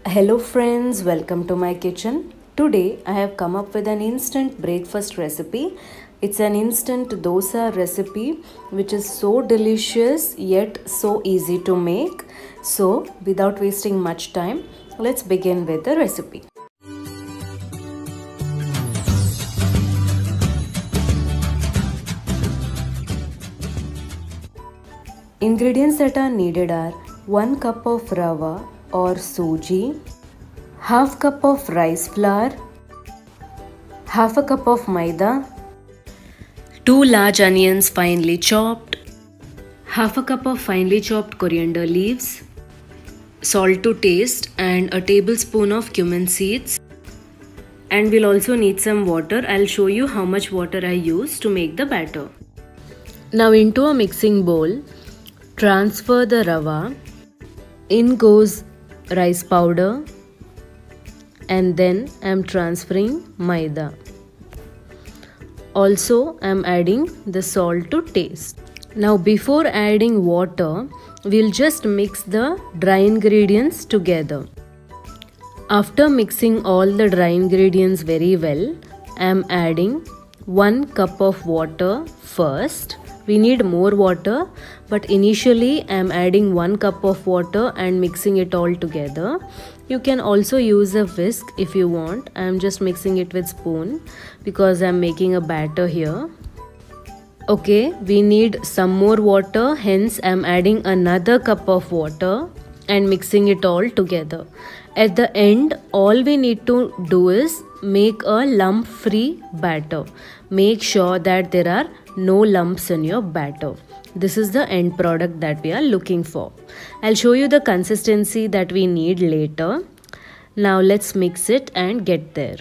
Hello friends, welcome to my kitchen. Today I have come up with an instant breakfast recipe. It's an instant dosa recipe which is so delicious yet so easy to make. So without wasting much time, let's begin with the recipe. Ingredients that are needed are 1 cup of rava or suji, half cup of rice flour, half a cup of maida, 2 large onions finely chopped, half a cup of finely chopped coriander leaves, salt to taste and a tablespoon of cumin seeds. And we'll also need some water. I'll show you how much water I use to make the batter. Now into a mixing bowl, transfer the rava. In goes rice powder and then I'm transferring maida. Also I'm adding the salt to taste. Now before adding water, we'll just mix the dry ingredients together. After mixing all the dry ingredients very well, I'm adding 1 cup of water first. We need more water, but initially I'm adding 1 cup of water and mixing it all together. You can also use a whisk if you want. I'm just mixing it with spoon because I'm making a batter here. Okay, we need some more water, hence I'm adding another cup of water and mixing it all together. At the end, all we need to do is make a lump-free batter. Make sure that there are no lumps in your batter. This is the end product that we are looking for. I'll show you the consistency that we need later. Now let's mix it and get there.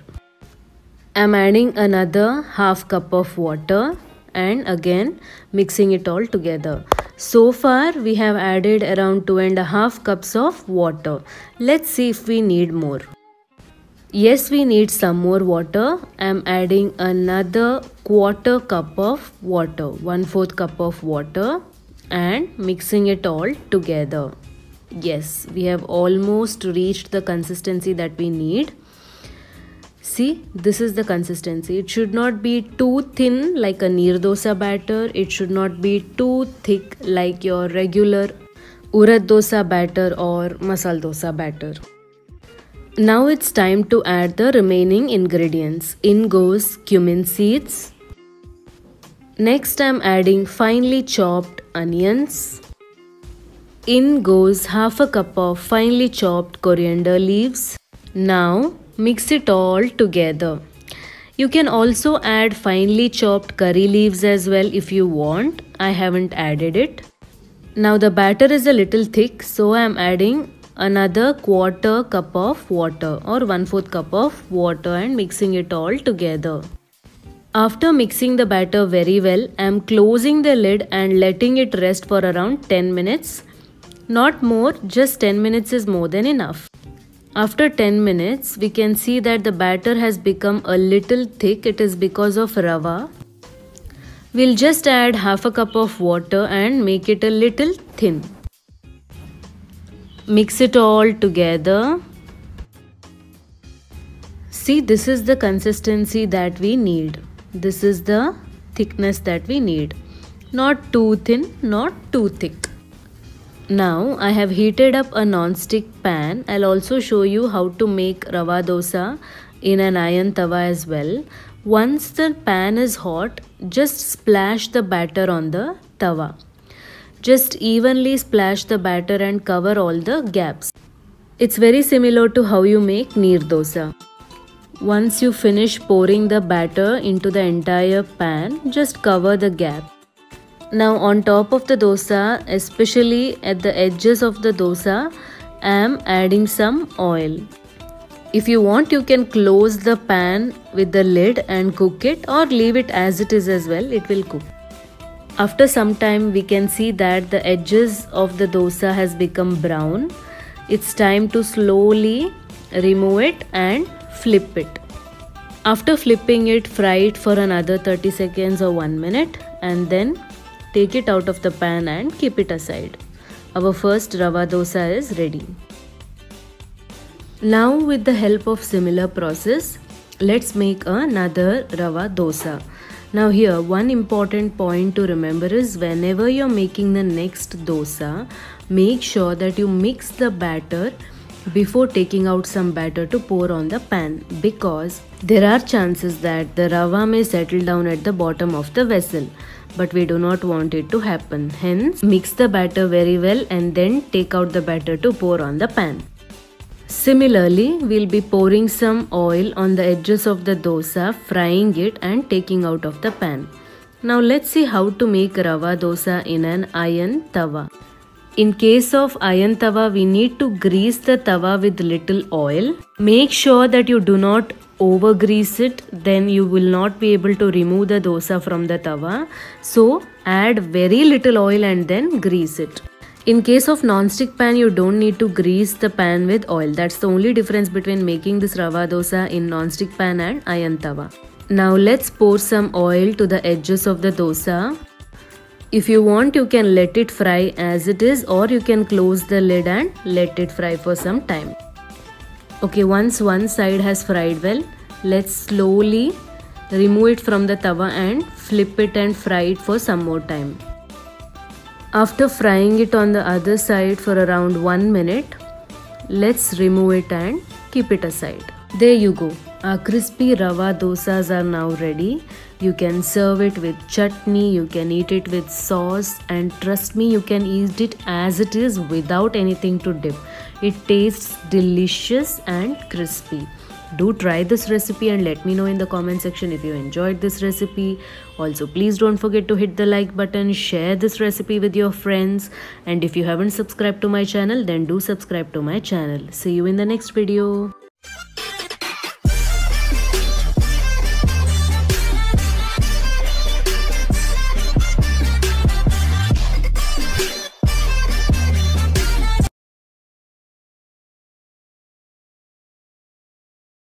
I'm adding another half cup of water and again mixing it all together. So far we have added around 2.5 cups of water. Let's see if we need more. Yes, we need some more water. I'm adding another quarter cup of water, 1/4 cup of water and mixing it all together. Yes, we have almost reached the consistency that we need. See, this is the consistency. It should not be too thin like a neer dosa batter. It should not be too thick like your regular urad dosa batter or masala dosa batter. Now it's time to add the remaining ingredients. In goes cumin seeds. Next I'm adding finely chopped onions. In goes half a cup of finely chopped coriander leaves. Now mix it all together. You can also add finely chopped curry leaves as well if you want. I haven't added it. Now the batter is a little thick, so I am adding another quarter cup of water or 1/4 cup of water and mixing it all together. After mixing the batter very well, I am closing the lid and letting it rest for around 10 minutes. Not more, just 10 minutes is more than enough. After 10 minutes, we can see that the batter has become a little thick. It is because of rava. We'll just add half a cup of water and make it a little thin. Mix it all together. See, this is the consistency that we need. This is the thickness that we need. Not too thin, not too thick. Now I have heated up a non-stick pan. I'll also show you how to make rava dosa in an iron tawa as well. Once the pan is hot, just splash the batter on the tawa. Just evenly splash the batter and cover all the gaps. It's very similar to how you make neer dosa. Once you finish pouring the batter into the entire pan, just cover the gap. Now on top of the dosa, especially at the edges of the dosa, I am adding some oil. If you want, you can close the pan with the lid and cook it, or leave it as it is as well, it will cook. After some time we can see that the edges of the dosa has become brown. It's time to slowly remove it and flip it. After flipping it, fry it for another 30 seconds or 1 minute and then take it out of the pan and keep it aside. Our first rava dosa is ready. Now with the help of similar process, let's make another rava dosa. Now here one important point to remember is whenever you're making the next dosa, make sure that you mix the batter before taking out some batter to pour on the pan, because there are chances that the rava may settle down at the bottom of the vessel, but we do not want it to happen. Hence, mix the batter very well and then take out the batter to pour on the pan. Similarly, we'll be pouring some oil on the edges of the dosa, frying it and taking out of the pan. Now let's see how to make rava dosa in an iron tawa. In case of iron tawa, we need to grease the tawa with little oil. Make sure that you do not over grease it, then you will not be able to remove the dosa from the tawa. So add very little oil and then grease it. In case of non-stick pan, you don't need to grease the pan with oil. That's the only difference between making this rava dosa in non-stick pan and iron tawa. Now let's pour some oil to the edges of the dosa. If you want, you can let it fry as it is, or you can close the lid and let it fry for some time. Okay, once one side has fried well, let's slowly remove it from the tawa and flip it and fry it for some more time. After frying it on the other side for around 1 minute, let's remove it and keep it aside. There you go. Our crispy rava dosas are now ready. You can serve it with chutney, you can eat it with sauce, and trust me, you can eat it as it is without anything to dip. It tastes delicious and crispy. Do try this recipe and let me know in the comment section if you enjoyed this recipe. Also, please don't forget to hit the like button, share this recipe with your friends, and if you haven't subscribed to my channel, then do subscribe to my channel. See you in the next video.